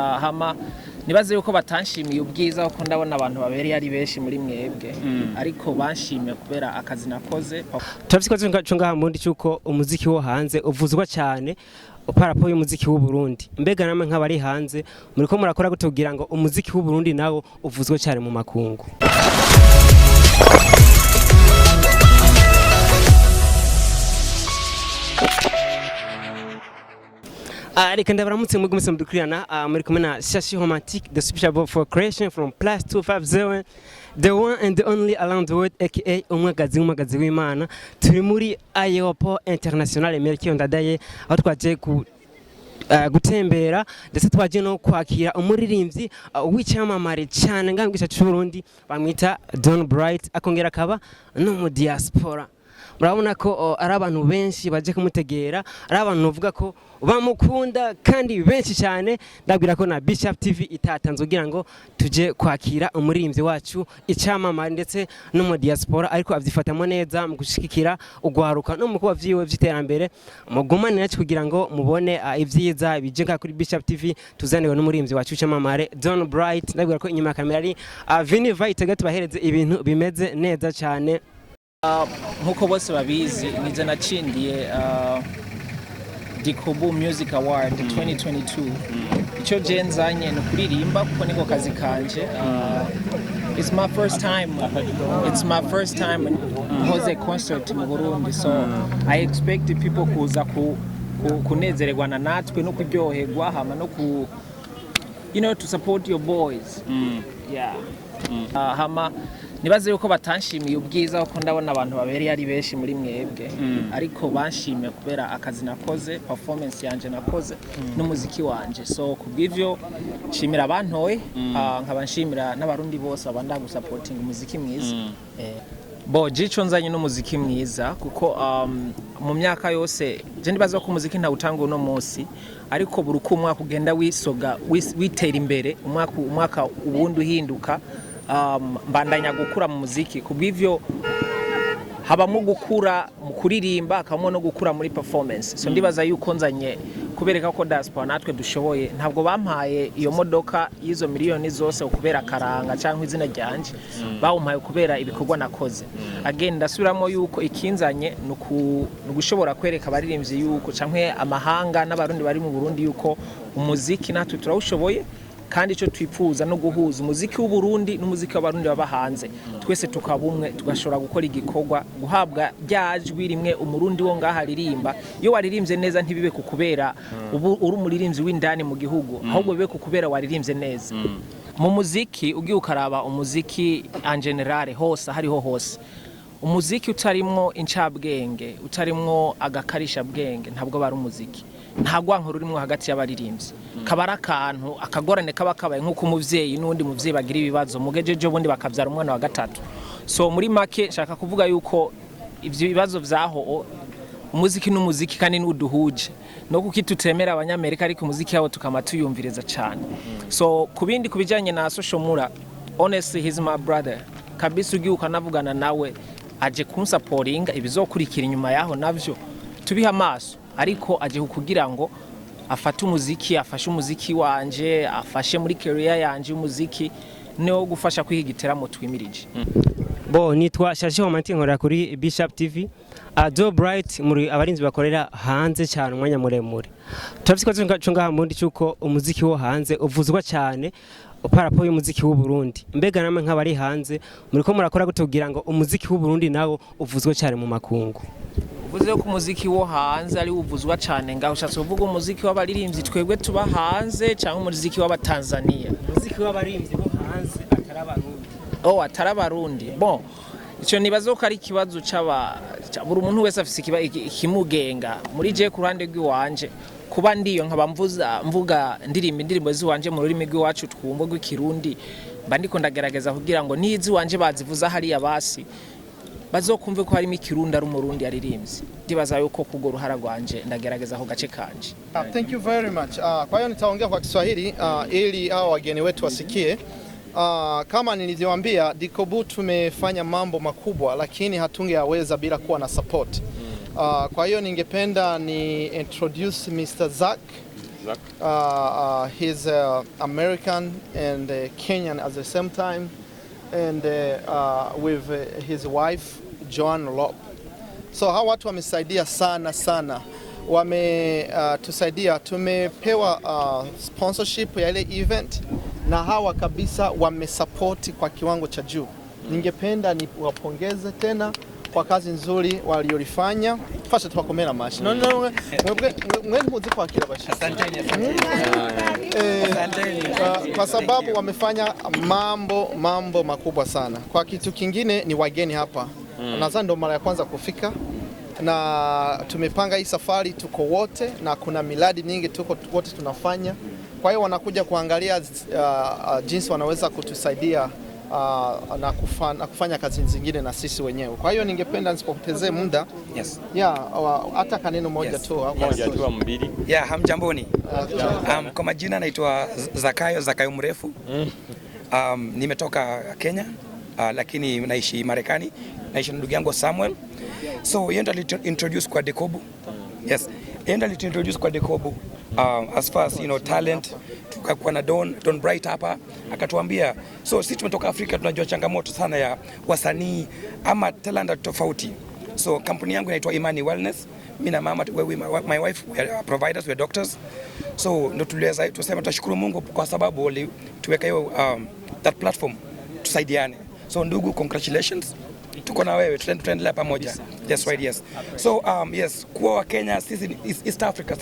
hama nibaze yuko batanshimiye ubwiza kuko ndabona abantu babereye ari benshi muri mwebwe ariko banshimiye kubera akazi nakoze. Turafise ko ngaha mundi cyuko umuziki wo hanze uvuzwa cyane parapo y'umuziki w'u Burundi. Mbega namwe nk'abari hanze muriko murakora gutugira ngo umuziki w'u Burundi nawo uvuzwe cyane mu makungu. Reka ndabaramutse mwigumise mudukurikirana muri kumwe na Shashi Romantique the special for creation from +250 the one and the only around the world aka umwagazi w'Imana. Turi muri aéroport international Melchior Ndadaye aho twaje gutembera ndetse twaje no kwakira umuririmbyi w'icyamamare cyane ngangisha cy'u Burundi bamwita Don Bright akongera akaba no mu diaspora. Murabona ko ari abantu benshi baje kumutegera, ari abantu bavuga ko bamukunda kandi benshi cyane. Ndabwira ko na Bishop TV itatanze kugira ngo tuje kwakira umuririmbyi wacu icyamamare ndetse no mu diaspora, ariko avyifatamo neza mu gushikikira ugwaruka no mu kuba vyiwe vy'iterambere. Mugumane nacu kugira ngo mubone ivyiza bije kuri Bishop TV tuzaniwe n'umuririmbyi wacu icyamamare Don Bright. Ndabwira ko inyuma ya kamera ari Vini Vite gatubahereze ibintu bimeze neza cyane. Nkuko bose babizi nije natsindiye Dicobu Music Award 2022. Ico je nzanye no kuririmba kuko niko kazi kanje. It's my first time hoze concert mu Burundi, so I expect people kuza kunezererwa na natwe no kuryoherwa hama no to support your boys. Yeah. Hama nibaze yuko batanshimiye ubwiza kuko ndabona abantu babereye ari benshi muri mwebwe ariko banshimiye kubera akazi nakoze, performance yanje nakoze n'umuziki wanje. So kubw'ivyo nshimira abantoye, nkabanshimira n'abarundi bose abanda gusupporting umuziki mwiza. Jico nzanye n'umuziki mwiza kuko mu myaka yose je ndibaza ko umuziki nta utanga uno munsi, ariko buri uko umwaka ugenda witera imbere, umwaka ubundi uhinduka. Mbandanya gukura mu muziki, kubw'ivyo habamo gukura mu kuririmba akamwe no gukura muri performance. So ndibaza yuko nzanye kubereka ko diaspora natwe dushoboye. Ntabwo bampaye iyo modoka y'izo miliyoni zose kubera karanga cyangwa izina ryanje, bawumpaye kubera ibikorwa nakoze. Again ndasubiramo yuko ikinzanye nugushobora kwereka abaririmbyi yuko cyangwa amahanga n'abarundi bari mu Burundi yuko umuziki natwe turawushoboye, kandi ico twifuza no guhuza umuziki w'u Burundi n'umuziki w'abarundi baba hanze, twese tukabumwe tugashobora gukora igikorwa, guhabwa ryajwi rimwe umurundi wo ngaha ririmba. Iyo waririmbye neza ntibibe kukubera uri umuririmbyi w'indani mu gihugu, ahubwo bibe kukubera waririmbye neza. Mu muziki ugiye ukaraba umuziki en general hose hariho hose, umuziki utarimwo incabwenge, utarimwo agakarisha bwenge ntabwo bari umuziki. Ntagwanko rurimwo hagati y'abaririmbyi, kabara akantu akagorane kaba kabaye nkuko umuvyeyi n'undi muvyeyi bagira ibibazo mugejeje ubundi bakavyara umwana wa gatatu. So muri make nshaka kuvuga yuko ivyo bibazo vyaho umuziki n'umuziki kandi n'uduhuje no kukitutemera abanyamerika, ariko umuziki yabo tukama tuyumvireza cyane. So kubindi kubijanye na social mura, honestly he's my brother kabisa. Ugiye ukanavugana nawe aje kunsupportinga ibizokurikira inyuma yaho navyo tubiha amaso, ariko aje kugira ngo afate umuziki, afashe umuziki wanje, afashe muri career yanje umuziki no gufasha kwihigitera mu twimirije. Nitwa Shashi Romantique nkorera kuri Bishop TV. Don Bright muri abarinzi bakorera hanze cyane umwanya muremure. Turafise ko ngaha mundi cyuko umuziki wo hanze uvuzwa cyane parapo y'umuziki w'u Burundi. Mbega namwe nk'abari hanze muriko murakora gutugira ngo umuziki w'u Burundi nawo uvuzwe cyane mu makungu. Uvuze ko umuziki wo hanze ari uvuzwa cyane, ngaho ushatse uvuga umuziki w'abaririmbyi twebwe tuba hanze cyangwa umuziki w'abatanzania? Umuziki w'abaririmbyi bo hanze atarabarundi. Atarabarundi. Ico nibazo ko ari ikibazo buri umuntu wese afise ikimugenga. Muri je ku ruhande rw'iwanje kuba ndiyo nkaba mvuga indirimbo ziwanje mu rurimi rw'iwacu twumva rw'ikirundi, mba ndiko ndagerageza kugira ngo nizi wanje bazivuza hari abasi bazokumve ko harimo ikirundi ari umurundi yaririmbye. Ndibaza yuko kugo ruhara rwanje ndagerageza aho gace kanje. Thank you very much. Kwa hiyo nitaongea kwa Kiswahili ili hao wageni wetu wasikie. Kama nilivyowaambia, Dicobu tumefanya mambo makubwa, lakini hatungeweza bila kuwa na support. Kwa hiyo ningependa ni introduce Mr. Zack He's American and Kenyan at the same time, and with his wife Joan Lop. So hawa watu wamesaidia sana, tusaidia, tumepewa sponsorship ya ile event na hawa kabisa wamesupport kwa kiwango cha juu. Ningependa niwapongeze tena kwa kazi nzuri waliolifanya. Fasha tuwakomera mashi. Mwe muzi kwa kila bashi. Asanteni. Kwa sababu wamefanya mambo makubwa sana. Kwa kitu kingine ni wageni hapa. Nadhani ndo mara ya kwanza kufika. Na tumepanga hii safari tuko wote na kuna miradi mingi tuko wote tunafanya. Kwa hiyo wanakuja kuangalia jinsi wanaweza kutusaidia na kufanya kazi zingine na sisi wenyewe. Kwa hiyo ningependa nisipotezee muda. Yes. Hata kaneno moja tu au moja tu mbili. Hamjamboni. Kwa majina naitwa Zakayo mrefu. Nimetoka Kenya lakini naishi Marekani. Naishi na ndugu yangu Samuel. So yeye ndo introduce kwa Dicobu. Yes. Yeye ndo introduce kwa Dicobu. As far as talent, tukakuwa na Don Bright hapa akatuambia, so sisi tumetoka Afrika, tunajua changamoto sana ya wasanii ama talanta tofauti. So kampuni yangu inaitwa Imani Wellness. Mimi na mama, my wife, we are providers, we are doctors. So ndo tuliweza tuseme tutashukuru Mungu kwa sababu tuweka hiyo that platform tusaidiane. So ndugu, congratulations. Tuko na wewe, tutaendelea pamoja. That's right, yes. So yes, kwa Kenya sisi East Africa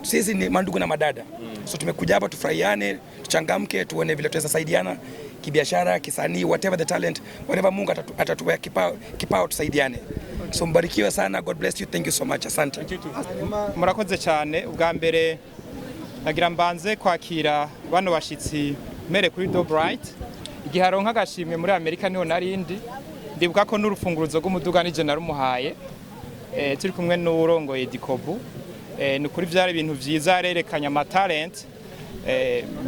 sisi ni mandugu na madada. So tumekuja hapa tufurahiane, tuchangamke, tuone vile tunaweza saidiana kibiashara, kisanii, whatever the talent, whatever Mungu atatuwea kipao tusaidiane. So mbarikiwe sana, God bless you, thank you so much, asante. Murakoze cyane. Ubwa mbere nagira mbanze kwakira bano bashitsi mere kuri Do Bright. Igiharo nk'agashimwe muri Amerika niho narindi. Ndibuka ko n'urufunguruzo rw'umuduga nije narumuhaye. Turi kumwe n'urongoye Dicobu. Ni kuri byari ibintu byiza, arerekanya amatalent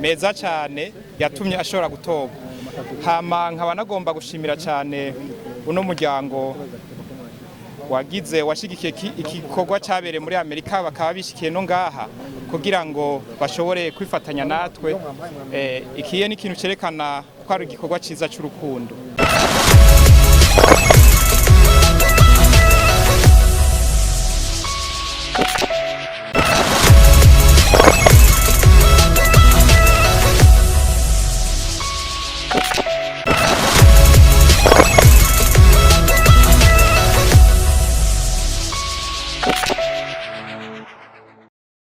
meza cyane yatumye ashobora gutorwa. Hama nkaba nagomba gushimira cyane uno muryango washigikiye igikorwa cyabereye muri Amerika, bakaba bishikiye no ngaha kugira ngo bashobore kwifatanya natwe. Ikiye ni ikintu cyerekana ko ari igikorwa cyiza cy'urukundo.